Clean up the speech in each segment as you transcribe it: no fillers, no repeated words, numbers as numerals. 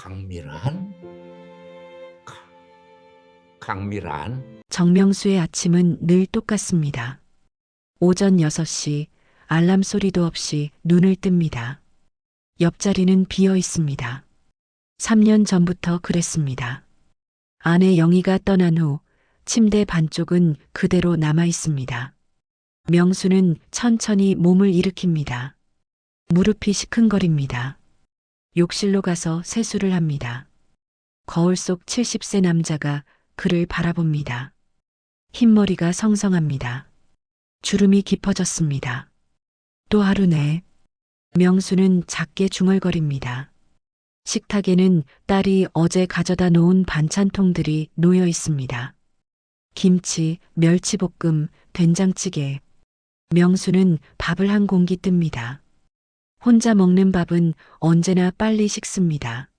강미란? 강- 강미란? 정명수의 아침은 늘 똑같습니다. 오전 6시 알람 소리도 없이 눈을 뜹니다. 옆자리는 비어 있습니다. 3년 전부터 그랬습니다. 아내 영희가 떠난 후 침대 반쪽은 그대로 남아 있습니다. 명수는 천천히 몸을 일으킵니다. 무릎이 시큰거립니다. 욕실로 가서 세수를 합니다. 거울 속 70세 남자가 그를 바라봅니다. 흰머리가 성성합니다. 주름이 깊어졌습니다. 또 하루네. 명수는 작게 중얼거립니다. 식탁에는 딸이 어제 가져다 놓은 반찬통들이 놓여 있습니다. 김치, 멸치볶음, 된장찌개. 명수는 밥을 한 공기 뜹니다. 혼자 먹는 밥은 언제나 빨리 식습니다.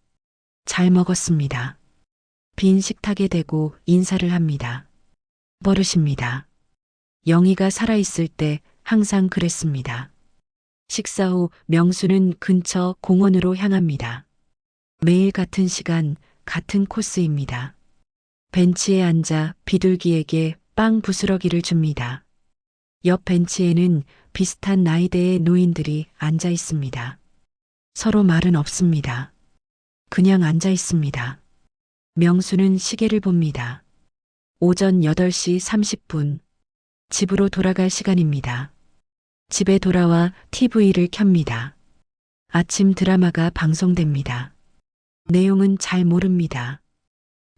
잘 먹었습니다. 빈 식탁에 대고 인사를 합니다. 버릇입니다. 영희가 살아있을 때 항상 그랬습니다. 식사 후 명수는 근처 공원으로 향합니다. 매일 같은 시간, 같은 코스입니다. 벤치에 앉아 비둘기에게 빵 부스러기를 줍니다. 옆 벤치에는 비슷한 나이대의 노인들이 앉아 있습니다. 서로 말은 없습니다. 그냥 앉아 있습니다. 명수는 시계를 봅니다. 오전 8시 30분. 집으로 돌아갈 시간입니다. 집에 돌아와 TV를 켭니다. 아침 드라마가 방송됩니다. 내용은 잘 모릅니다.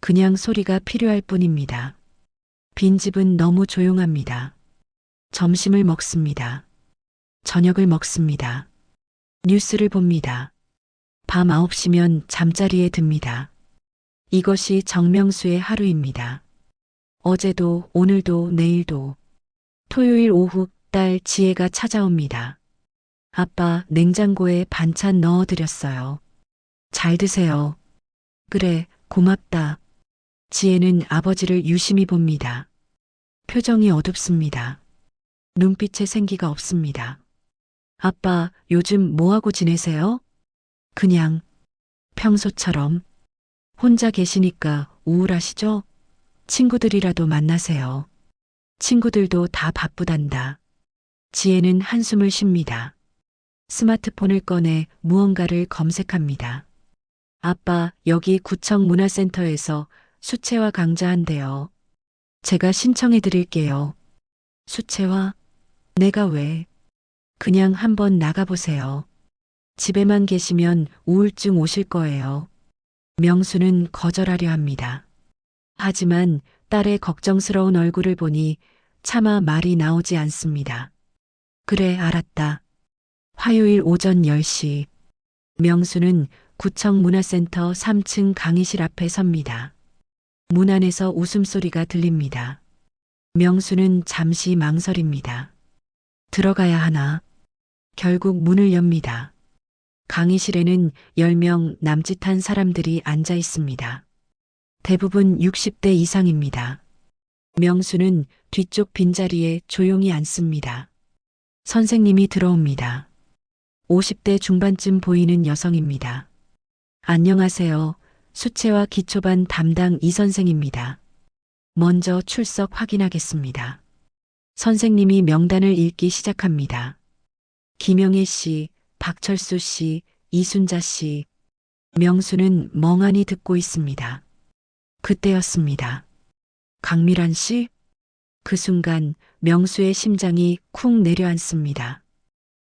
그냥 소리가 필요할 뿐입니다. 빈집은 너무 조용합니다. 점심을 먹습니다. 저녁을 먹습니다. 뉴스를 봅니다. 밤 9시면 잠자리에 듭니다. 이것이 정명수의 하루입니다. 어제도 오늘도 내일도. 토요일 오후 딸 지혜가 찾아옵니다. 아빠 냉장고에 반찬 넣어드렸어요. 잘 드세요. 그래, 고맙다. 지혜는 아버지를 유심히 봅니다. 표정이 어둡습니다. 눈빛에 생기가 없습니다. 아빠, 요즘 뭐하고 지내세요? 그냥 평소처럼. 혼자 계시니까 우울하시죠? 친구들이라도 만나세요. 친구들도 다 바쁘단다. 지혜는 한숨을 쉽니다. 스마트폰을 꺼내 무언가를 검색합니다. 아빠, 여기 구청 문화센터에서 수채화 강좌한대요. 제가 신청해 드릴게요. 수채화? 내가 왜? 그냥 한번 나가보세요. 집에만 계시면 우울증 오실 거예요. 명수는 거절하려 합니다. 하지만 딸의 걱정스러운 얼굴을 보니 차마 말이 나오지 않습니다. 그래, 알았다. 화요일 오전 10시. 명수는 구청 문화센터 3층 강의실 앞에 섭니다. 문 안에서 웃음소리가 들립니다. 명수는 잠시 망설입니다. 들어가야 하나? 결국 문을 엽니다. 강의실에는 10명 남짓한 사람들이 앉아 있습니다. 대부분 60대 이상입니다. 명수는 뒤쪽 빈자리에 조용히 앉습니다. 선생님이 들어옵니다. 50대 중반쯤 보이는 여성입니다. 안녕하세요. 수채화 기초반 담당 이 선생입니다. 먼저 출석 확인하겠습니다. 선생님이 명단을 읽기 시작합니다. 김영애 씨, 박철수 씨, 이순자 씨. 명수는 멍하니 듣고 있습니다. 그때였습니다. 강미란 씨? 그 순간 명수의 심장이 쿵 내려앉습니다.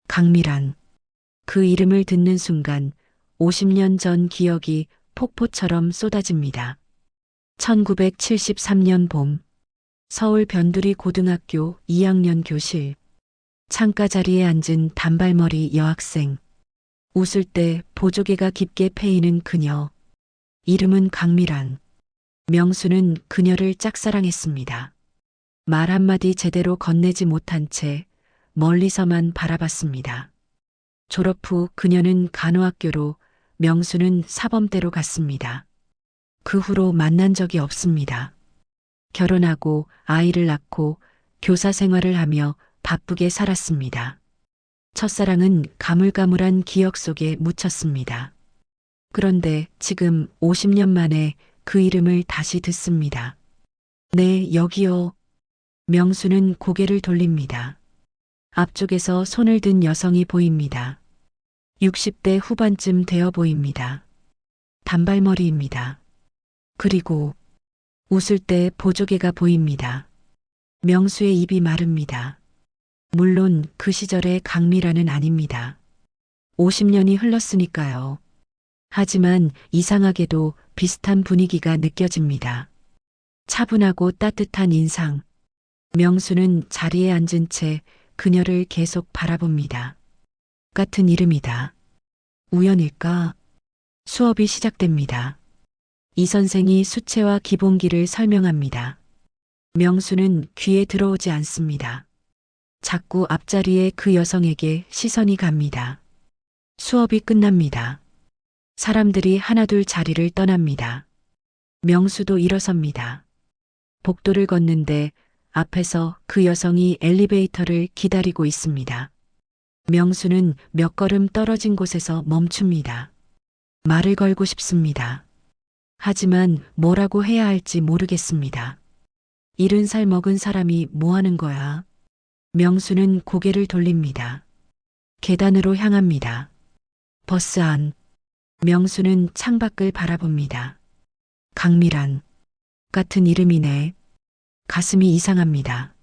강미란. 그 이름을 듣는 순간 50년 전 기억이 폭포처럼 쏟아집니다. 1973년 봄, 서울 변두리 고등학교 2학년 교실. 창가 자리에 앉은 단발머리 여학생. 웃을 때 보조개가 깊게 패이는 그녀. 이름은 강미란. 명수는 그녀를 짝사랑했습니다. 말 한마디 제대로 건네지 못한 채 멀리서만 바라봤습니다. 졸업 후 그녀는 간호학교로, 명수는 사범대로 갔습니다. 그 후로 만난 적이 없습니다. 결혼하고 아이를 낳고 교사 생활을 하며 바쁘게 살았습니다. 첫사랑은 가물가물한 기억 속에 묻혔습니다. 그런데 지금 50년 만에 그 이름을 다시 듣습니다. 네, 여기요. 명수는 고개를 돌립니다. 앞쪽에서 손을 든 여성이 보입니다. 60대 후반쯤 되어 보입니다. 단발머리입니다. 그리고 웃을 때 보조개가 보입니다. 명수의 입이 마릅니다. 물론 그 시절의 강미라는 아닙니다. 50년이 흘렀으니까요. 하지만 이상하게도 비슷한 분위기가 느껴집니다. 차분하고 따뜻한 인상. 명수는 자리에 앉은 채 그녀를 계속 바라봅니다. 같은 이름이다. 우연일까? 수업이 시작됩니다. 이 선생이 수채화 기본기를 설명합니다. 명수는 귀에 들어오지 않습니다. 자꾸 앞자리에 그 여성에게 시선이 갑니다. 수업이 끝납니다. 사람들이 하나둘 자리를 떠납니다. 명수도 일어섭니다. 복도를 걷는데 앞에서 그 여성이 엘리베이터를 기다리고 있습니다. 명수는 몇 걸음 떨어진 곳에서 멈춥니다. 말을 걸고 싶습니다. 하지만 뭐라고 해야 할지 모르겠습니다. 70살 먹은 사람이 뭐 하는 거야? 명수는 고개를 돌립니다. 계단으로 향합니다. 버스 안. 명수는 창밖을 바라봅니다. 강미란. 같은 이름이네. 가슴이 이상합니다.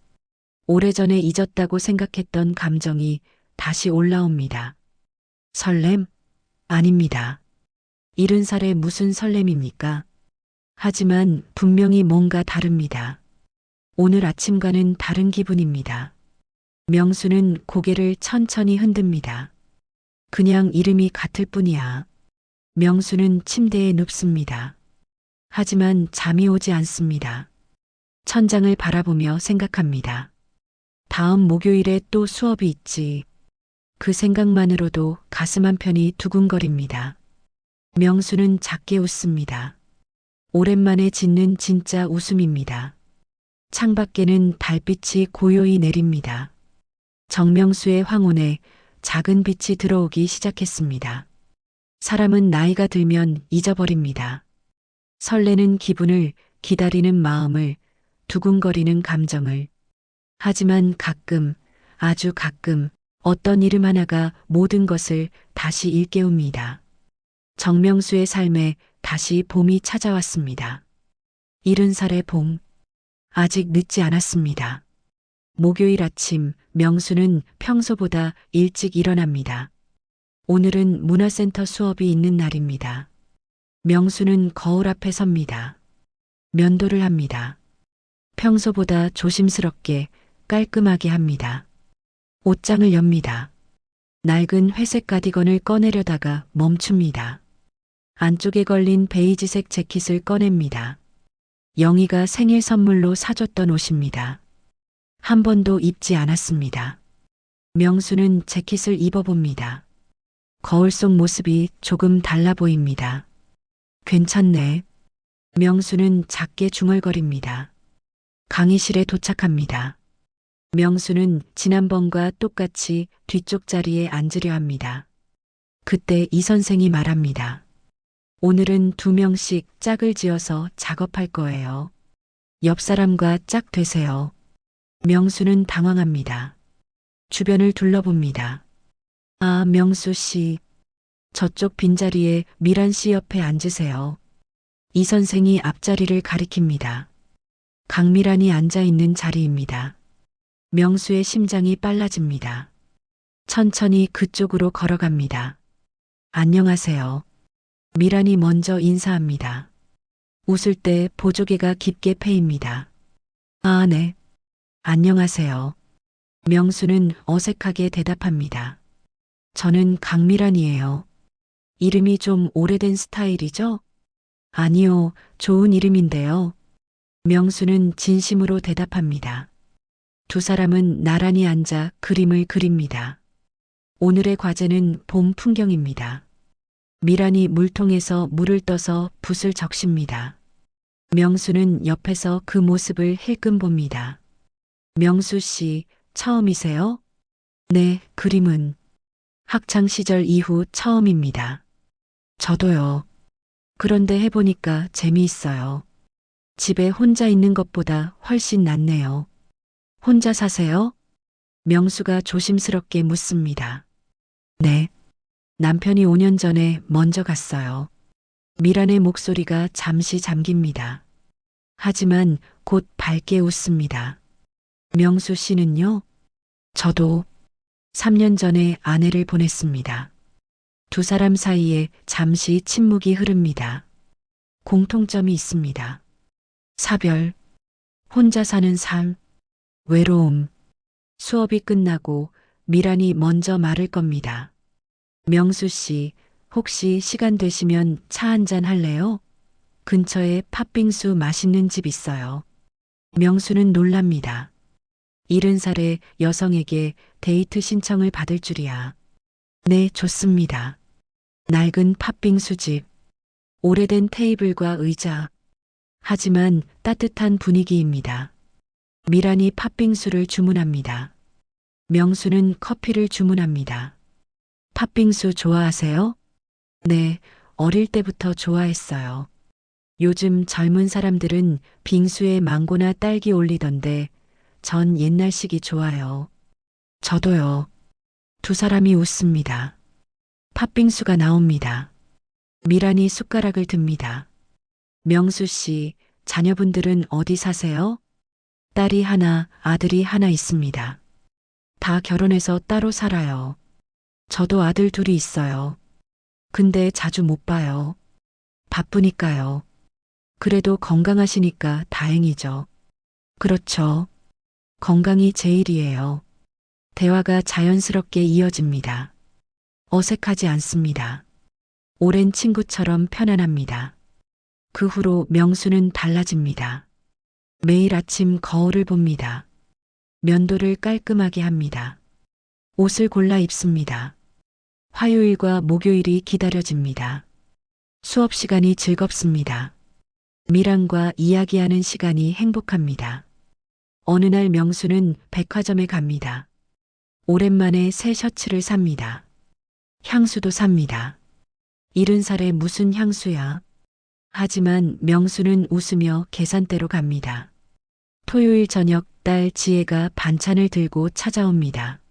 오래전에 잊었다고 생각했던 감정이 다시 올라옵니다. 설렘? 아닙니다. 70살에 무슨 설렘입니까? 하지만 분명히 뭔가 다릅니다. 오늘 아침과는 다른 기분입니다. 명수는 고개를 천천히 흔듭니다. 그냥 이름이 같을 뿐이야. 명수는 침대에 눕습니다. 하지만 잠이 오지 않습니다. 천장을 바라보며 생각합니다. 다음 목요일에 또 수업이 있지. 그 생각만으로도 가슴 한편이 두근거립니다. 명수는 작게 웃습니다. 오랜만에 짓는 진짜 웃음입니다. 창밖에는 달빛이 고요히 내립니다. 정명수의 황혼에 작은 빛이 들어오기 시작했습니다. 사람은 나이가 들면 잊어버립니다. 설레는 기분을, 기다리는 마음을, 두근거리는 감정을. 하지만 가끔, 아주 가끔 어떤 이름 하나가 모든 것을 다시 일깨웁니다. 정명수의 삶에 다시 봄이 찾아왔습니다. 70살의 봄. 아직 늦지 않았습니다. 목요일 아침 명수는 평소보다 일찍 일어납니다. 오늘은 문화센터 수업이 있는 날입니다. 명수는 거울 앞에 섭니다. 면도를 합니다. 평소보다 조심스럽게 깔끔하게 합니다. 옷장을 엽니다. 낡은 회색 가디건을 꺼내려다가 멈춥니다. 안쪽에 걸린 베이지색 재킷을 꺼냅니다. 영희가 생일 선물로 사줬던 옷입니다. 한 번도 입지 않았습니다. 명수는 재킷을 입어봅니다. 거울 속 모습이 조금 달라 보입니다. 괜찮네. 명수는 작게 중얼거립니다. 강의실에 도착합니다. 명수는 지난번과 똑같이 뒤쪽 자리에 앉으려 합니다. 그때 이 선생이 말합니다. 오늘은 2명씩 짝을 지어서 작업할 거예요. 옆 사람과 짝 되세요. 명수는 당황합니다. 주변을 둘러봅니다. 아, 명수 씨. 저쪽 빈자리에 미란 씨 옆에 앉으세요. 이 선생이 앞자리를 가리킵니다. 강미란이 앉아 있는 자리입니다. 명수의 심장이 빨라집니다. 천천히 그쪽으로 걸어갑니다. 안녕하세요. 미란이 먼저 인사합니다. 웃을 때 보조개가 깊게 패입니다. 아, 네. 안녕하세요. 명수는 어색하게 대답합니다. 저는 강미란이에요. 이름이 좀 오래된 스타일이죠? 아니요, 좋은 이름인데요. 명수는 진심으로 대답합니다. 두 사람은 나란히 앉아 그림을 그립니다. 오늘의 과제는 봄 풍경입니다. 미란이 물통에서 물을 떠서 붓을 적십니다. 명수는 옆에서 그 모습을 힐끔 봅니다. 명수 씨, 처음이세요? 네, 그림은 학창 시절 이후 처음입니다. 저도요. 그런데 해보니까 재미있어요. 집에 혼자 있는 것보다 훨씬 낫네요. 혼자 사세요? 명수가 조심스럽게 묻습니다. 네. 남편이 5년 전에 먼저 갔어요. 미란의 목소리가 잠시 잠깁니다. 하지만 곧 밝게 웃습니다. 명수 씨는요? 저도 3년 전에 아내를 보냈습니다. 두 사람 사이에 잠시 침묵이 흐릅니다. 공통점이 있습니다. 사별, 혼자 사는 삶, 외로움. 수업이 끝나고 미란이 먼저 말을 겁니다. 명수 씨, 혹시 시간 되시면 차 한잔 할래요? 근처에 팥빙수 맛있는 집 있어요. 명수는 놀랍니다. 70살의 여성에게 데이트 신청을 받을 줄이야. 네, 좋습니다. 낡은 팥빙수집, 오래된 테이블과 의자. 하지만 따뜻한 분위기입니다. 미란이 팥빙수를 주문합니다. 명수는 커피를 주문합니다. 팥빙수 좋아하세요? 네, 어릴 때부터 좋아했어요. 요즘 젊은 사람들은 빙수에 망고나 딸기 올리던데 전 옛날식이 좋아요. 저도요. 두 사람이 웃습니다. 팥빙수가 나옵니다. 미란이 숟가락을 듭니다. 명수 씨, 자녀분들은 어디 사세요? 딸이 하나, 아들이 하나 있습니다. 다 결혼해서 따로 살아요. 저도 아들 둘이 있어요. 근데 자주 못 봐요. 바쁘니까요. 그래도 건강하시니까 다행이죠. 그렇죠. 건강이 제일이에요. 대화가 자연스럽게 이어집니다. 어색하지 않습니다. 오랜 친구처럼 편안합니다. 그 후로 명수는 달라집니다. 매일 아침 거울을 봅니다. 면도를 깔끔하게 합니다. 옷을 골라 입습니다. 화요일과 목요일이 기다려집니다. 수업 시간이 즐겁습니다. 미란과 이야기하는 시간이 행복합니다. 어느 날 명수는 백화점에 갑니다. 오랜만에 새 셔츠를 삽니다. 향수도 삽니다. 70살에 무슨 향수야? 하지만 명수는 웃으며 계산대로 갑니다. 토요일 저녁 딸 지혜가 반찬을 들고 찾아옵니다.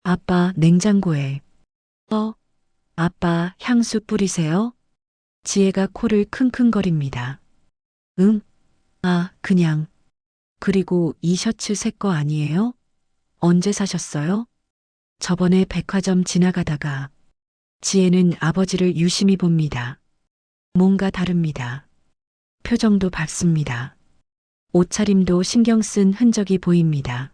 아빠 냉장고에. 아빠 향수 뿌리세요? 지혜가 코를 킁킁거립니다. 응? 그냥. 그리고 이 셔츠 새 거 아니에요? 언제 사셨어요? 저번에 백화점 지나가다가. 지혜는 아버지를 유심히 봅니다. 뭔가 다릅니다. 표정도 밝습니다. 옷차림도 신경 쓴 흔적이 보입니다.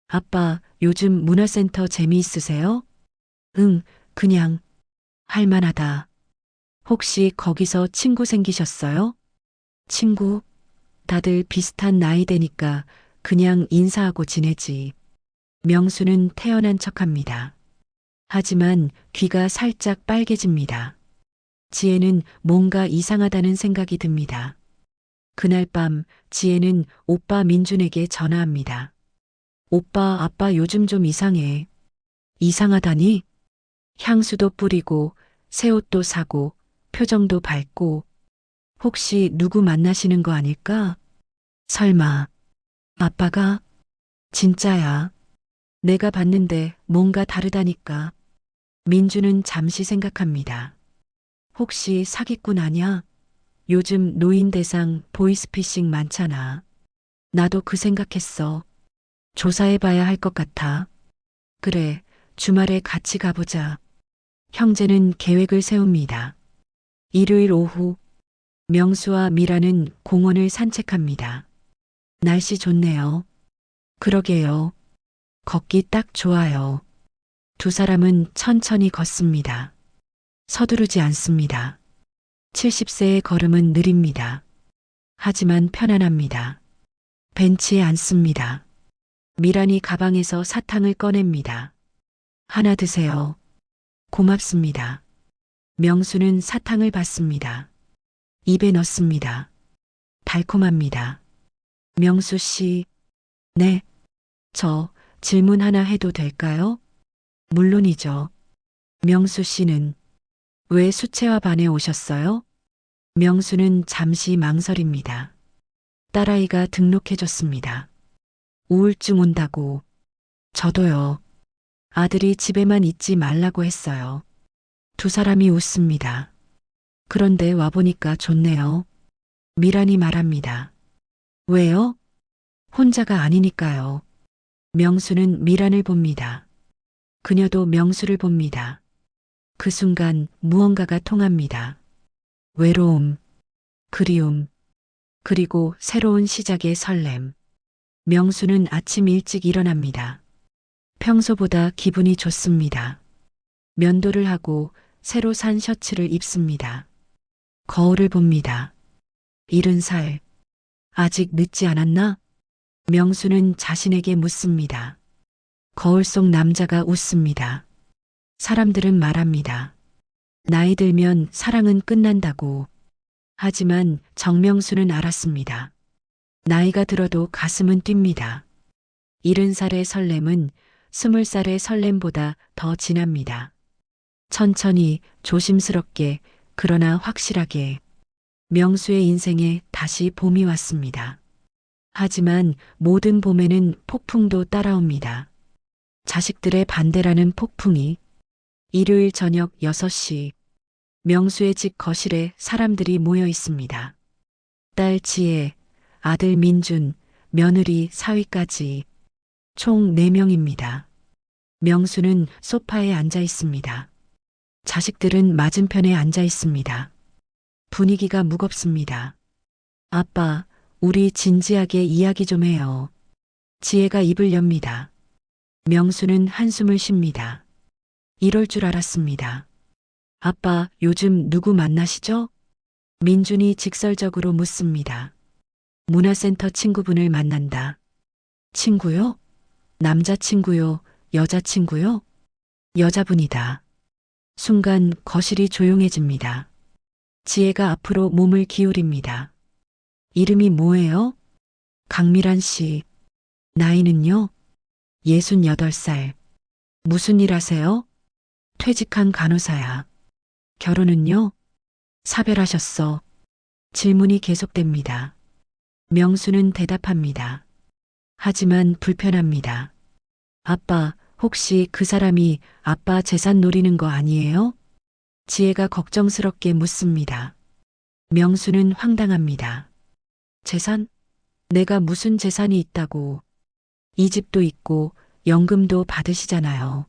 아빠, 요즘 문화센터 재미있으세요? 응, 그냥. 할만하다. 혹시 거기서 친구 생기셨어요? 친구? 다들 비슷한 나이대니까 그냥 인사하고 지내지. 명수는 태연한 척합니다. 하지만 귀가 살짝 빨개집니다. 지혜는 뭔가 이상하다는 생각이 듭니다. 그날 밤 지혜는 오빠 민준에게 전화합니다. 오빠, 아빠 요즘 좀 이상해. 이상하다니? 향수도 뿌리고 새 옷도 사고 표정도 밝고 혹시 누구 만나시는 거 아닐까? 설마 아빠가? 진짜야. 내가 봤는데 뭔가 다르다니까. 민주는 잠시 생각합니다. 혹시 사기꾼 아냐? 요즘 노인 대상 보이스피싱 많잖아. 나도 그 생각했어. 조사해봐야 할 것 같아. 그래, 주말에 같이 가보자. 형제는 계획을 세웁니다. 일요일 오후, 명수와 미라는 공원을 산책합니다. 날씨 좋네요. 그러게요. 걷기 딱 좋아요. 두 사람은 천천히 걷습니다. 서두르지 않습니다. 70세의 걸음은 느립니다. 하지만 편안합니다. 벤치에 앉습니다. 미란이 가방에서 사탕을 꺼냅니다. 하나 드세요. 고맙습니다. 명수는 사탕을 받습니다. 입에 넣습니다. 달콤합니다. 명수 씨, 네. 저 질문 하나 해도 될까요? 물론이죠. 명수 씨는 왜 수채화반에 오셨어요? 명수는 잠시 망설입니다. 딸아이가 등록해줬습니다. 우울증 온다고. 저도요. 아들이 집에만 있지 말라고 했어요. 두 사람이 웃습니다. 그런데 와보니까 좋네요. 미란이 말합니다. 왜요? 혼자가 아니니까요. 명수는 미란을 봅니다. 그녀도 명수를 봅니다. 그 순간 무언가가 통합니다. 외로움, 그리움, 그리고 새로운 시작의 설렘. 명수는 아침 일찍 일어납니다. 평소보다 기분이 좋습니다. 면도를 하고 새로 산 셔츠를 입습니다. 거울을 봅니다. 70살. 아직 늦지 않았나? 명수는 자신에게 묻습니다. 거울 속 남자가 웃습니다. 사람들은 말합니다. 나이 들면 사랑은 끝난다고. 하지만 정명수는 알았습니다. 나이가 들어도 가슴은 뜁니다. 70살의 설렘은 20살의 설렘보다 더 진합니다. 천천히, 조심스럽게, 그러나 확실하게 명수의 인생에 다시 봄이 왔습니다. 하지만 모든 봄에는 폭풍도 따라옵니다. 자식들의 반대라는 폭풍이. 일요일 저녁 6시 명수의 집 거실에 사람들이 모여 있습니다. 딸 지혜, 아들 민준, 며느리 사위까지 총 4명입니다. 명수는 소파에 앉아 있습니다. 자식들은 맞은편에 앉아 있습니다. 분위기가 무겁습니다. 아빠, 우리 진지하게 이야기 좀 해요. 지혜가 입을 엽니다. 명수는 한숨을 쉽니다. 이럴 줄 알았습니다. 아빠, 요즘 누구 만나시죠? 민준이 직설적으로 묻습니다. 문화센터 친구분을 만난다. 친구요? 남자친구요? 여자친구요? 여자분이다. 순간 거실이 조용해집니다. 지혜가 앞으로 몸을 기울입니다. 이름이 뭐예요? 강미란 씨. 나이는요? 68살. 무슨 일 하세요? 퇴직한 간호사야. 결혼은요? 사별하셨어. 질문이 계속됩니다. 명수는 대답합니다. 하지만 불편합니다. 아빠, 혹시 그 사람이 아빠 재산 노리는 거 아니에요? 지혜가 걱정스럽게 묻습니다. 명수는 황당합니다. 재산? 내가 무슨 재산이 있다고. 이 집도 있고 연금도 받으시잖아요.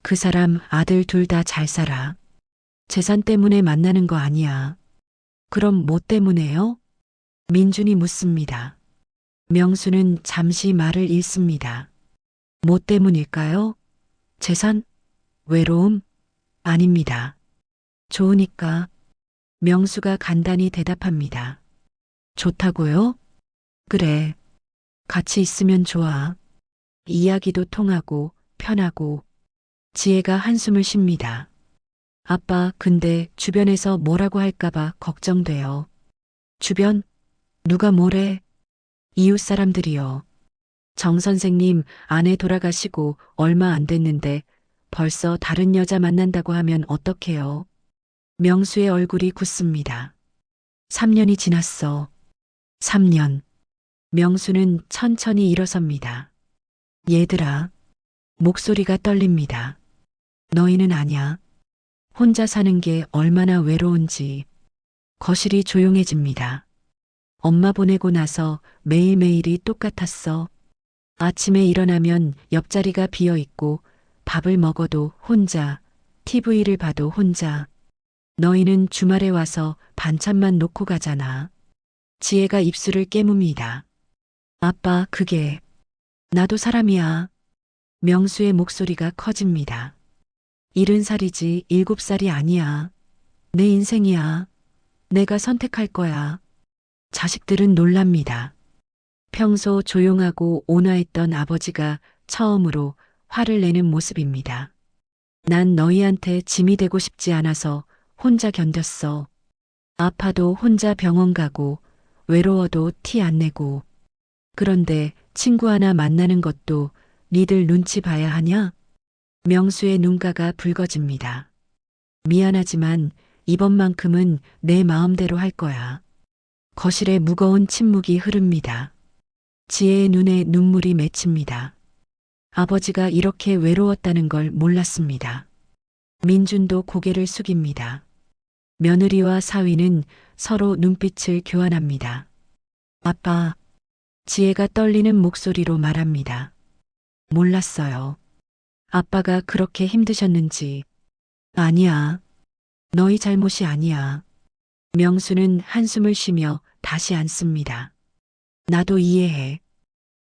그 사람 아들 둘 다 잘 살아. 재산 때문에 만나는 거 아니야. 그럼 뭐 때문에요? 민준이 묻습니다. 명수는 잠시 말을 잃습니다. 뭐 때문일까요? 재산? 외로움? 아닙니다. 좋으니까. 명수가 간단히 대답합니다. 좋다고요? 그래. 같이 있으면 좋아. 이야기도 통하고 편하고. 지혜가 한숨을 쉽니다. 아빠, 근데 주변에서 뭐라고 할까봐 걱정돼요. 주변? 누가 뭐래? 이웃 사람들이요. 정 선생님 아내 돌아가시고 얼마 안 됐는데 벌써 다른 여자 만난다고 하면 어떡해요? 명수의 얼굴이 굳습니다. 3년이 지났어. 3년. 명수는 천천히 일어섭니다. 얘들아. 목소리가 떨립니다. 너희는 아냐. 혼자 사는 게 얼마나 외로운지. 거실이 조용해집니다. 엄마 보내고 나서 매일매일이 똑같았어. 아침에 일어나면 옆자리가 비어 있고 밥을 먹어도 혼자, TV를 봐도 혼자. 너희는 주말에 와서 반찬만 놓고 가잖아. 지혜가 입술을 깨뭅니다. 아빠, 그게. 나도 사람이야. 명수의 목소리가 커집니다. 70살이지 7살이 아니야. 내 인생이야. 내가 선택할 거야. 자식들은 놀랍니다. 평소 조용하고 온화했던 아버지가 처음으로 화를 내는 모습입니다. 난 너희한테 짐이 되고 싶지 않아서 혼자 견뎠어. 아파도 혼자 병원 가고 외로워도 티 안 내고. 그런데 친구 하나 만나는 것도 니들 눈치 봐야 하냐? 명수의 눈가가 붉어집니다. 미안하지만 이번만큼은 내 마음대로 할 거야. 거실에 무거운 침묵이 흐릅니다. 지혜의 눈에 눈물이 맺힙니다. 아버지가 이렇게 외로웠다는 걸 몰랐습니다. 민준도 고개를 숙입니다. 며느리와 사위는 서로 눈빛을 교환합니다. 아빠, 지혜가 떨리는 목소리로 말합니다. 몰랐어요. 아빠가 그렇게 힘드셨는지. 아니야. 너희 잘못이 아니야. 명수는 한숨을 쉬며 다시 앉습니다. 나도 이해해.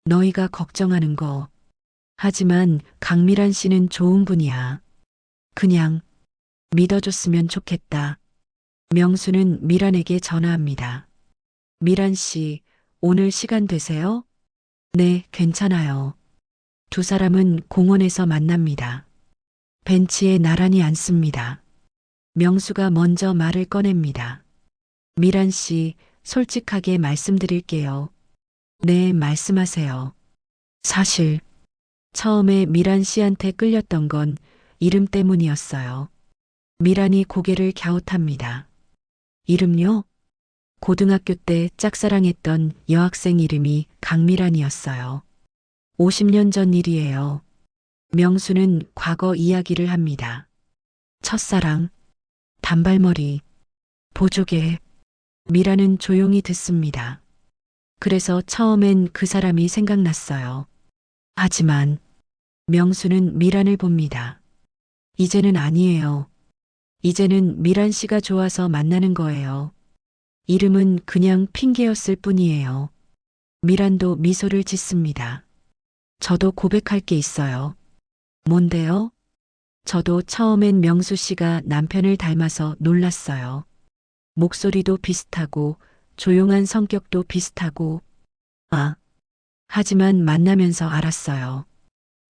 너희가 걱정하는 거. 하지만 강미란 씨는 좋은 분이야. 그냥 믿어줬으면 좋겠다. 명수는 미란에게 전화합니다. 미란 씨, 오늘 시간 되세요? 네, 괜찮아요. 두 사람은 공원에서 만납니다. 벤치에 나란히 앉습니다. 명수가 먼저 말을 꺼냅니다. 미란 씨, 솔직하게 말씀드릴게요. 네, 말씀하세요. 사실, 처음에 미란 씨한테 끌렸던 건 이름 때문이었어요. 미란이 고개를 갸웃합니다. 이름요? 고등학교 때 짝사랑했던 여학생 이름이 강미란이었어요. 50년 전 일이에요. 명수는 과거 이야기를 합니다. 첫사랑, 단발머리, 보조개. 미란은 조용히 듣습니다. 그래서 처음엔 그 사람이 생각났어요. 하지만 명수는 미란을 봅니다. 이제는 아니에요. 이제는 미란 씨가 좋아서 만나는 거예요. 이름은 그냥 핑계였을 뿐이에요. 미란도 미소를 짓습니다. 저도 고백할 게 있어요. 뭔데요? 저도 처음엔 명수 씨가 남편을 닮아서 놀랐어요. 목소리도 비슷하고 조용한 성격도 비슷하고. 하지만 만나면서 알았어요.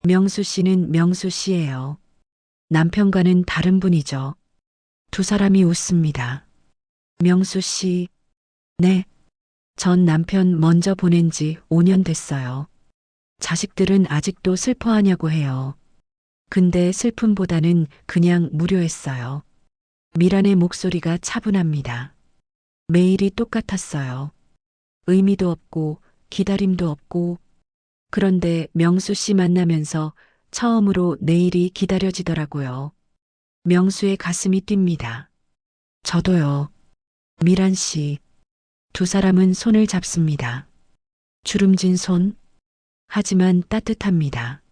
명수 씨는 명수 씨예요. 남편과는 다른 분이죠. 두 사람이 웃습니다. 명수 씨, 네. 전 남편 먼저 보낸 지 5년 됐어요. 자식들은 아직도 슬퍼하냐고 해요. 근데 슬픔보다는 그냥 무료했어요. 미란의 목소리가 차분합니다. 매일이 똑같았어요. 의미도 없고 기다림도 없고. 그런데 명수 씨 만나면서 처음으로 내일이 기다려지더라고요. 명수의 가슴이 뜁니다. 저도요. 미란 씨. 두 사람은 손을 잡습니다. 주름진 손. 하지만 따뜻합니다.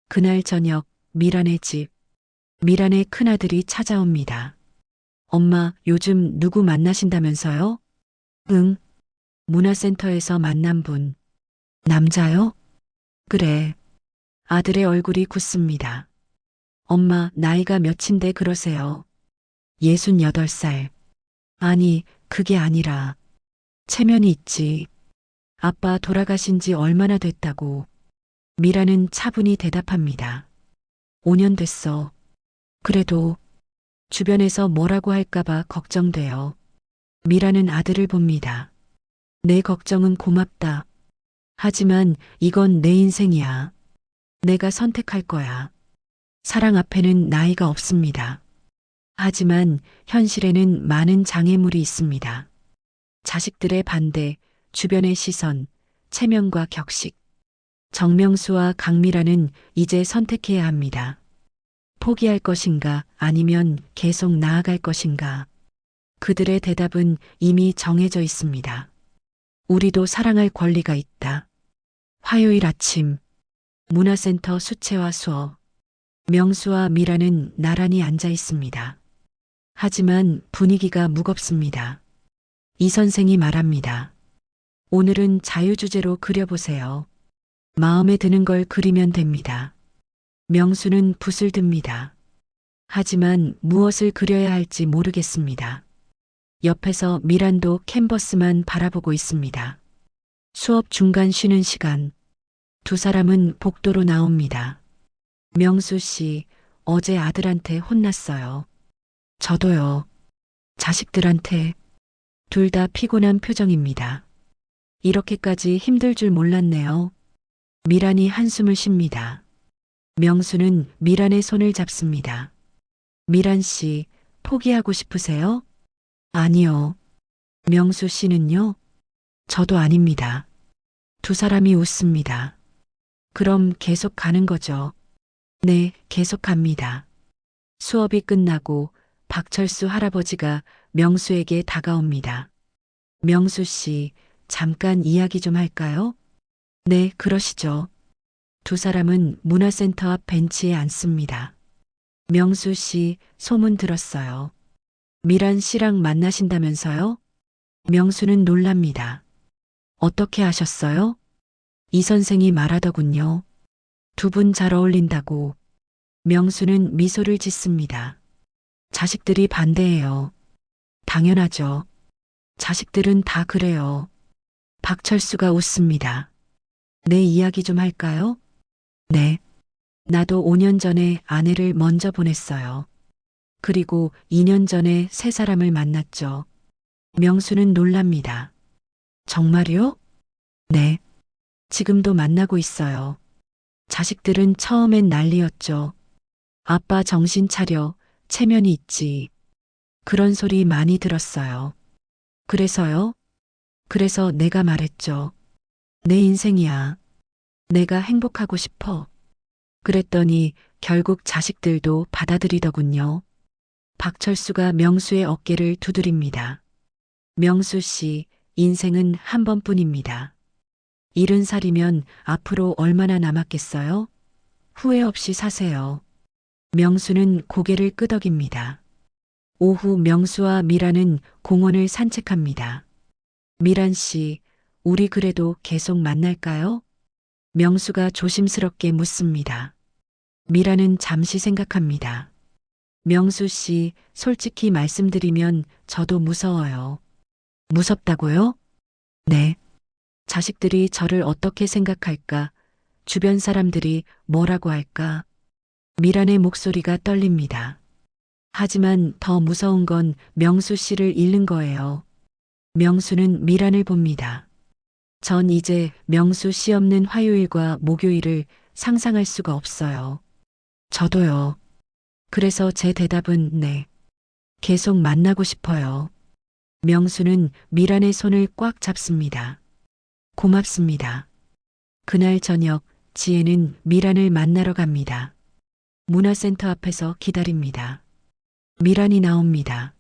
그날 저녁 미란의 집. 미란의 큰아들이 찾아옵니다. 엄마, 요즘 누구 만나신다면서요? 응. 문화센터에서 만난 분. 남자요? 그래. 아들의 얼굴이 굳습니다. 엄마, 나이가 몇인데 그러세요? 68살. 아니, 그게 아니라. 체면이 있지. 아빠 돌아가신 지 얼마나 됐다고. 미라는 차분히 대답합니다. 5년 됐어. 그래도 주변에서 뭐라고 할까봐 걱정돼요. 미라는 아들을 봅니다. 내 걱정은 고맙다. 하지만 이건 내 인생이야. 내가 선택할 거야. 사랑 앞에는 나이가 없습니다. 하지만 현실에는 많은 장애물이 있습니다. 자식들의 반대, 주변의 시선, 체면과 격식. 정명수와 강미라는 이제 선택해야 합니다. 포기할 것인가 아니면 계속 나아갈 것인가. 그들의 대답은 이미 정해져 있습니다. 우리도 사랑할 권리가 있다. 화요일 아침, 문화센터 수채화 수업. 명수와 미라는 나란히 앉아 있습니다. 하지만 분위기가 무겁습니다. 이 선생이 말합니다. 오늘은 자유주제로 그려보세요. 마음에 드는 걸 그리면 됩니다. 명수는 붓을 듭니다. 하지만 무엇을 그려야 할지 모르겠습니다. 옆에서 미란도 캔버스만 바라보고 있습니다. 수업 중간 쉬는 시간. 두 사람은 복도로 나옵니다. 명수 씨, 어제 아들한테 혼났어요. 저도요. 자식들한테. 둘 다 피곤한 표정입니다. 이렇게까지 힘들 줄 몰랐네요. 미란이 한숨을 쉽니다. 명수는 미란의 손을 잡습니다. 미란 씨, 포기하고 싶으세요? 아니요. 명수 씨는요? 저도 아닙니다. 두 사람이 웃습니다. 그럼 계속 가는 거죠? 네, 계속 갑니다. 수업이 끝나고 박철수 할아버지가 명수에게 다가옵니다. 명수 씨, 잠깐 이야기 좀 할까요? 네, 그러시죠. 두 사람은 문화센터 앞 벤치에 앉습니다. 명수 씨, 소문 들었어요. 미란 씨랑 만나신다면서요? 명수는 놀랍니다. 어떻게 아셨어요? 이 선생이 말하더군요. 두 분 잘 어울린다고. 명수는 미소를 짓습니다. 자식들이 반대해요. 당연하죠. 자식들은 다 그래요. 박철수가 웃습니다. 내 이야기 좀 할까요? 네. 나도 5년 전에 아내를 먼저 보냈어요. 그리고 2년 전에 새 사람을 만났죠. 명수는 놀랍니다. 정말요? 네. 지금도 만나고 있어요. 자식들은 처음엔 난리였죠. 아빠 정신 차려, 체면이 있지. 그런 소리 많이 들었어요. 그래서요? 그래서 내가 말했죠. 내 인생이야. 내가 행복하고 싶어. 그랬더니 결국 자식들도 받아들이더군요. 박철수가 명수의 어깨를 두드립니다. 명수 씨, 인생은 한 번뿐입니다. 70살이면 앞으로 얼마나 남았겠어요? 후회 없이 사세요. 명수는 고개를 끄덕입니다. 오후 명수와 미란은 공원을 산책합니다. 미란 씨, 우리 그래도 계속 만날까요? 명수가 조심스럽게 묻습니다. 미란은 잠시 생각합니다. 명수 씨, 솔직히 말씀드리면 저도 무서워요. 무섭다고요? 네. 자식들이 저를 어떻게 생각할까? 주변 사람들이 뭐라고 할까? 미란의 목소리가 떨립니다. 하지만 더 무서운 건 명수 씨를 잃는 거예요. 명수는 미란을 봅니다. 전 이제 명수 씨 없는 화요일과 목요일을 상상할 수가 없어요. 저도요. 그래서 제 대답은 네. 계속 만나고 싶어요. 명수는 미란의 손을 꽉 잡습니다. 고맙습니다. 그날 저녁 지혜는 미란을 만나러 갑니다. 문화센터 앞에서 기다립니다. 미란이 나옵니다.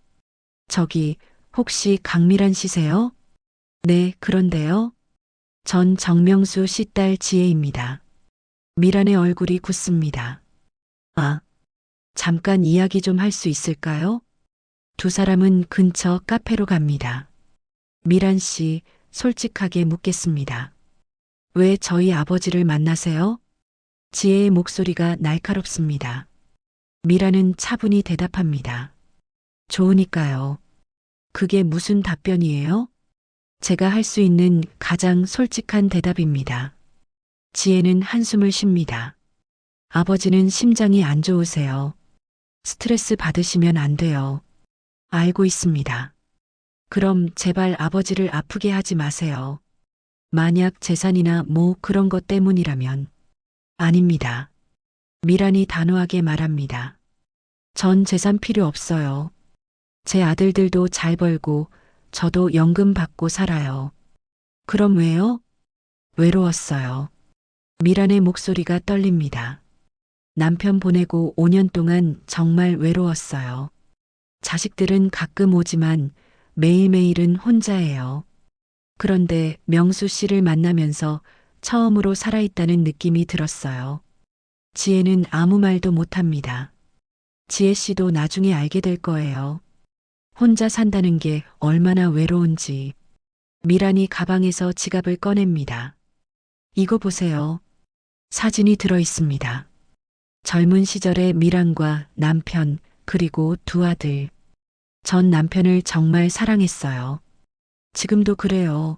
저기 혹시 강미란 씨세요? 네, 그런데요. 전 정명수 씨 딸 지혜입니다. 미란의 얼굴이 굳습니다. 아, 잠깐 이야기 좀 할 수 있을까요? 두 사람은 근처 카페로 갑니다. 미란 씨, 솔직하게 묻겠습니다. 왜 저희 아버지를 만나세요? 지혜의 목소리가 날카롭습니다. 미란은 차분히 대답합니다. 좋으니까요. 그게 무슨 답변이에요? 제가 할 수 있는 가장 솔직한 대답입니다. 지혜는 한숨을 쉽니다. 아버지는 심장이 안 좋으세요. 스트레스 받으시면 안 돼요. 알고 있습니다. 그럼 제발 아버지를 아프게 하지 마세요. 만약 재산이나 뭐 그런 것 때문이라면. 아닙니다. 미란이 단호하게 말합니다. 전 재산 필요 없어요. 제 아들들도 잘 벌고 저도 연금 받고 살아요. 그럼 왜요? 외로웠어요. 미란의 목소리가 떨립니다. 남편 보내고 5년 동안 정말 외로웠어요. 자식들은 가끔 오지만 매일매일은 혼자예요. 그런데 명수 씨를 만나면서 처음으로 살아있다는 느낌이 들었어요. 지혜는 아무 말도 못합니다. 지혜 씨도 나중에 알게 될 거예요. 혼자 산다는 게 얼마나 외로운지. 미란이 가방에서 지갑을 꺼냅니다. 이거 보세요. 사진이 들어 있습니다. 젊은 시절의 미란과 남편, 그리고 두 아들. 전 남편을 정말 사랑했어요. 지금도 그래요.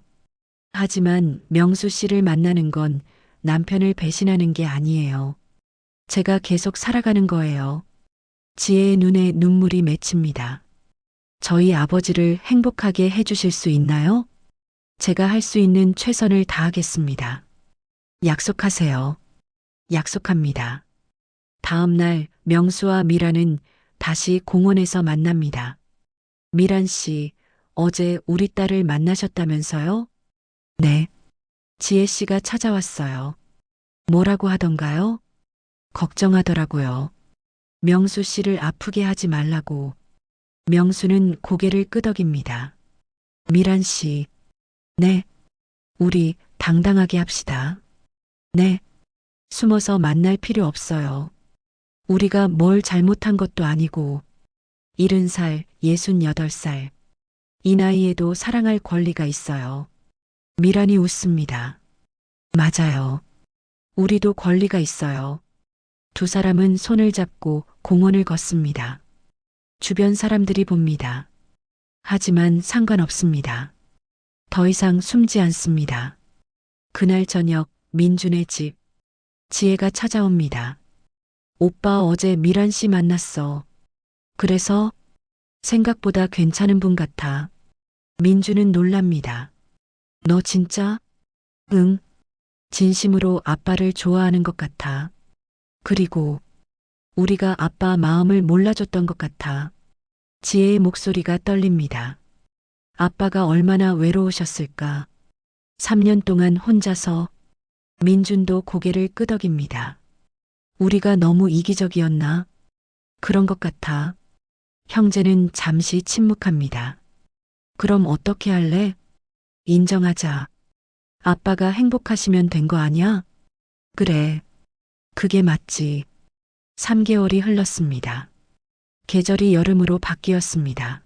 하지만 명수 씨를 만나는 건 남편을 배신하는 게 아니에요. 제가 계속 살아가는 거예요. 지혜의 눈에 눈물이 맺힙니다. 저희 아버지를 행복하게 해주실 수 있나요? 제가 할 수 있는 최선을 다하겠습니다. 약속하세요. 약속합니다. 다음 날 명수와 미라는 다시 공원에서 만납니다. 미란 씨, 어제 우리 딸을 만나셨다면서요? 네. 지혜 씨가 찾아왔어요. 뭐라고 하던가요? 걱정하더라고요. 명수 씨를 아프게 하지 말라고. 명수는 고개를 끄덕입니다. 미란 씨, 네. 우리 당당하게 합시다. 네. 숨어서 만날 필요 없어요. 우리가 뭘 잘못한 것도 아니고, 70살, 68살. 이 나이에도 사랑할 권리가 있어요. 미란이 웃습니다. 맞아요. 우리도 권리가 있어요. 두 사람은 손을 잡고 공원을 걷습니다. 주변 사람들이 봅니다. 하지만 상관없습니다. 더 이상 숨지 않습니다. 그날 저녁 민준의 집. 지혜가 찾아옵니다. 오빠 어제 미란 씨 만났어. 그래서 생각보다 괜찮은 분 같아. 민준은 놀랍니다. 너 진짜? 응. 진심으로 아빠를 좋아하는 것 같아. 그리고 우리가 아빠 마음을 몰라줬던 것 같아. 지혜의 목소리가 떨립니다. 아빠가 얼마나 외로우셨을까. 3년 동안 혼자서. 민준도 고개를 끄덕입니다. 우리가 너무 이기적이었나? 그런 것 같아. 형제는 잠시 침묵합니다. 그럼 어떻게 할래? 인정하자. 아빠가 행복하시면 된 거 아니야? 그래. 그게 맞지. 3개월이 흘렀습니다. 계절이 여름으로 바뀌었습니다.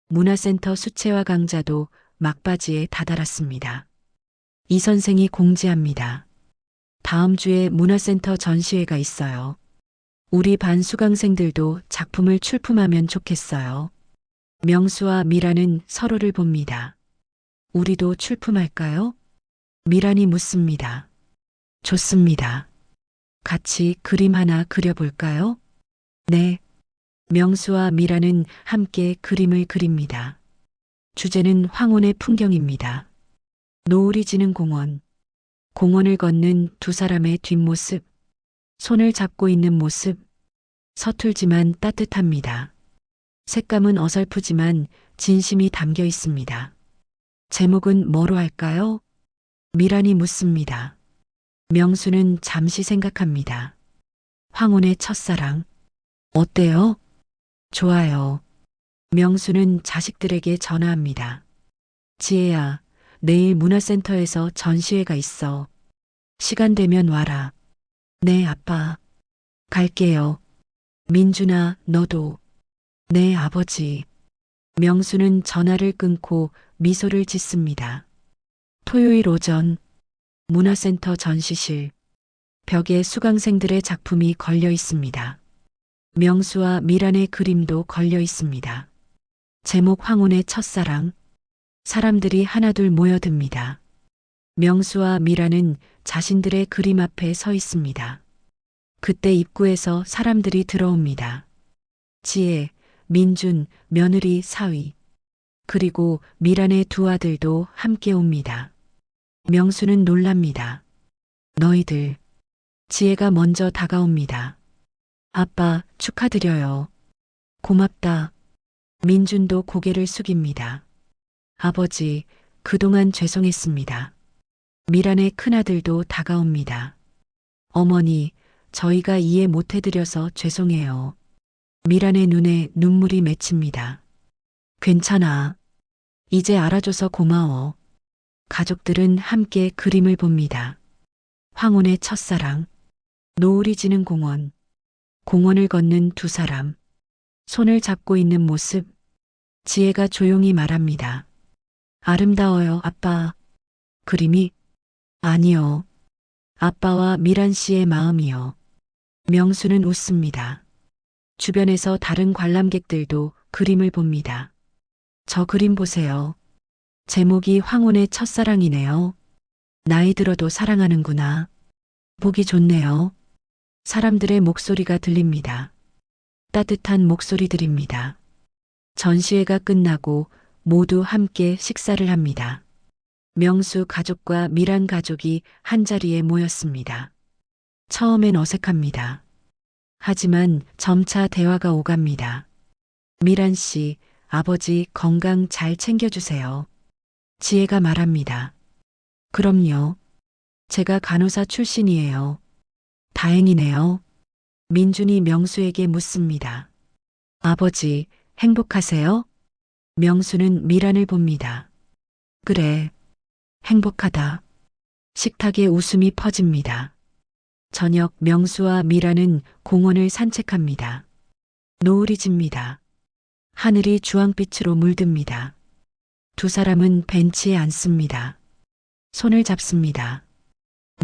문화센터 수채화 강좌도 막바지에 다다랐습니다. 이 선생이 공지합니다. 다음 주에 문화센터 전시회가 있어요. 우리 반 수강생들도 작품을 출품하면 좋겠어요. 명수와 미란은 서로를 봅니다. 우리도 출품할까요? 미란이 묻습니다. 좋습니다. 같이 그림 하나 그려볼까요? 네. 명수와 미란은 함께 그림을 그립니다. 주제는 황혼의 풍경입니다. 노을이 지는 공원. 공원을 걷는 두 사람의 뒷모습. 손을 잡고 있는 모습. 서툴지만 따뜻합니다. 색감은 어설프지만 진심이 담겨 있습니다. 제목은 뭐로 할까요? 미란이 묻습니다. 명수는 잠시 생각합니다. 황혼의 첫사랑. 어때요? 좋아요. 명수는 자식들에게 전화합니다. 지혜야, 내일 문화센터에서 전시회가 있어. 시간 되면 와라. 네, 아빠. 갈게요. 민준아, 너도. 네, 아버지. 명수는 전화를 끊고 미소를 짓습니다. 토요일 오전, 문화센터 전시실. 벽에 수강생들의 작품이 걸려 있습니다. 명수와 미란의 그림도 걸려 있습니다. 제목 황혼의 첫사랑. 사람들이 하나둘 모여듭니다. 명수와 미란은 자신들의 그림 앞에 서 있습니다. 그때 입구에서 사람들이 들어옵니다. 지혜, 민준, 며느리 사위. 그리고 미란의 두 아들도 함께 옵니다. 명수는 놀랍니다. 너희들. 지혜가 먼저 다가옵니다. 아빠, 축하드려요. 고맙다. 민준도 고개를 숙입니다. 아버지, 그동안 죄송했습니다. 미란의 큰아들도 다가옵니다. 어머니, 저희가 이해 못해드려서 죄송해요. 미란의 눈에 눈물이 맺힙니다. 괜찮아. 이제 알아줘서 고마워. 가족들은 함께 그림을 봅니다. 황혼의 첫사랑. 노을이 지는 공원. 공원을 걷는 두 사람. 손을 잡고 있는 모습. 지혜가 조용히 말합니다. 아름다워요, 아빠. 그림이? 아니요. 아빠와 미란 씨의 마음이요. 명수는 웃습니다. 주변에서 다른 관람객들도 그림을 봅니다. 저 그림 보세요. 제목이 황혼의 첫사랑이네요. 나이 들어도 사랑하는구나. 보기 좋네요. 사람들의 목소리가 들립니다. 따뜻한 목소리들입니다. 전시회가 끝나고 모두 함께 식사를 합니다. 명수 가족과 미란 가족이 한자리에 모였습니다. 처음엔 어색합니다. 하지만 점차 대화가 오갑니다. 미란 씨, 아버지 건강 잘 챙겨주세요. 지혜가 말합니다. 그럼요. 제가 간호사 출신이에요. 다행이네요. 민준이 명수에게 묻습니다. 아버지, 행복하세요? 명수는 미란을 봅니다. 그래, 행복하다. 식탁에 웃음이 퍼집니다. 저녁 명수와 미란은 공원을 산책합니다. 노을이 집니다. 하늘이 주황빛으로 물듭니다. 두 사람은 벤치에 앉습니다. 손을 잡습니다.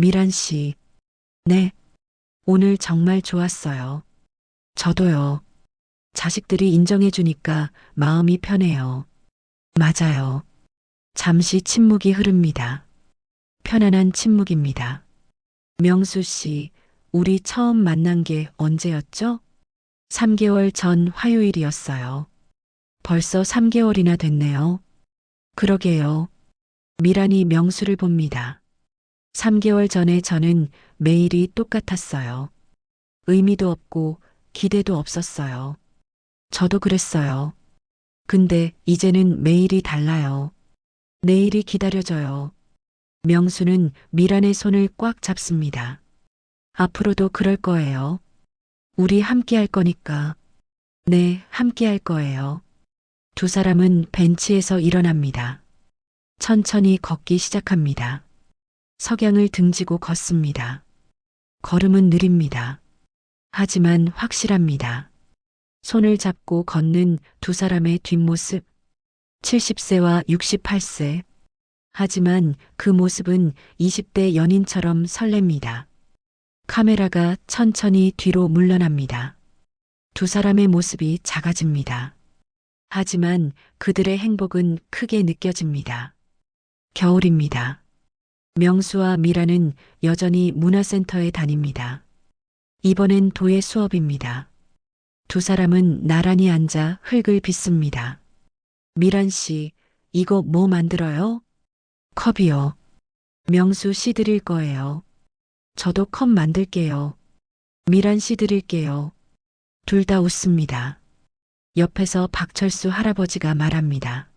미란 씨, 네, 오늘 정말 좋았어요. 저도요. 자식들이 인정해주니까 마음이 편해요. 맞아요. 잠시 침묵이 흐릅니다. 편안한 침묵입니다. 명수 씨, 우리 처음 만난 게 언제였죠? 3개월 전 화요일이었어요. 벌써 3개월이나 됐네요. 그러게요. 미란이 명수를 봅니다. 3개월 전에 저는 매일이 똑같았어요. 의미도 없고 기대도 없었어요. 저도 그랬어요. 근데 이제는 매일이 달라요. 내일이 기다려져요. 명수는 미란의 손을 꽉 잡습니다. 앞으로도 그럴 거예요. 우리 함께 할 거니까. 네, 함께 할 거예요. 두 사람은 벤치에서 일어납니다. 천천히 걷기 시작합니다. 석양을 등지고 걷습니다. 걸음은 느립니다. 하지만 확실합니다. 손을 잡고 걷는 두 사람의 뒷모습. 70세와 68세. 하지만 그 모습은 20대 연인처럼 설렙니다. 카메라가 천천히 뒤로 물러납니다. 두 사람의 모습이 작아집니다. 하지만 그들의 행복은 크게 느껴집니다. 겨울입니다. 명수와 미라는 여전히 문화센터에 다닙니다. 이번엔 도예 수업입니다. 두 사람은 나란히 앉아 흙을 빚습니다. 미란 씨, 이거 뭐 만들어요? 컵이요. 명수 씨 드릴 거예요. 저도 컵 만들게요. 미란 씨 드릴게요. 둘 다 웃습니다. 옆에서 박철수 할아버지가 말합니다.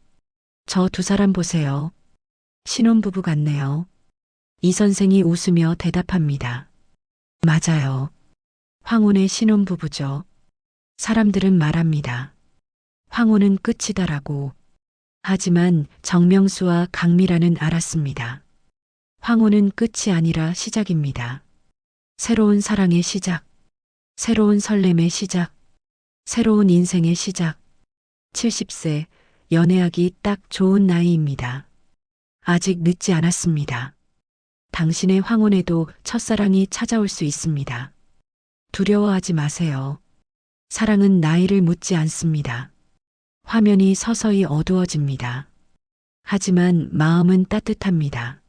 저 두 사람 보세요. 신혼부부 같네요. 이 선생이 웃으며 대답합니다. 맞아요. 황혼의 신혼부부죠. 사람들은 말합니다. 황혼은 끝이다라고. 하지만 정명수와 강미라는 알았습니다. 황혼은 끝이 아니라 시작입니다. 새로운 사랑의 시작, 새로운 설렘의 시작, 새로운 인생의 시작. 70세, 연애하기 딱 좋은 나이입니다. 아직 늦지 않았습니다. 당신의 황혼에도 첫사랑이 찾아올 수 있습니다. 두려워하지 마세요. 사랑은 나이를 묻지 않습니다. 화면이 서서히 어두워집니다. 하지만 마음은 따뜻합니다.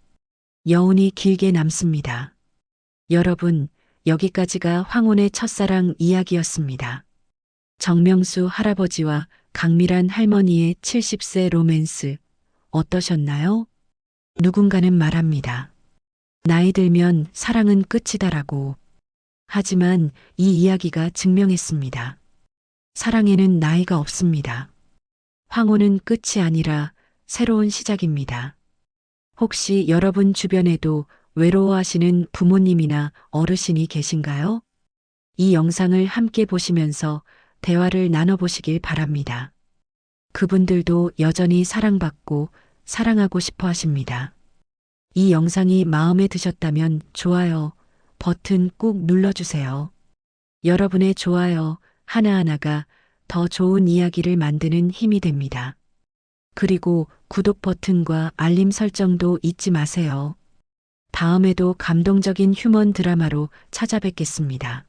여운이 길게 남습니다. 여러분, 여기까지가 황혼의 첫사랑 이야기였습니다. 정명수 할아버지와 강미란 할머니의 70세 로맨스 어떠셨나요? 누군가는 말합니다. 나이 들면 사랑은 끝이다라고. 하지만 이 이야기가 증명했습니다. 사랑에는 나이가 없습니다. 황혼은 끝이 아니라 새로운 시작입니다. 혹시 여러분 주변에도 외로워하시는 부모님이나 어르신이 계신가요? 이 영상을 함께 보시면서 대화를 나눠보시길 바랍니다. 그분들도 여전히 사랑받고 사랑하고 싶어 하십니다. 이 영상이 마음에 드셨다면 좋아요 버튼 꾹 눌러주세요. 여러분의 좋아요 하나하나가 더 좋은 이야기를 만드는 힘이 됩니다. 그리고 구독 버튼과 알림 설정도 잊지 마세요. 다음에도 감동적인 휴먼 드라마로 찾아뵙겠습니다.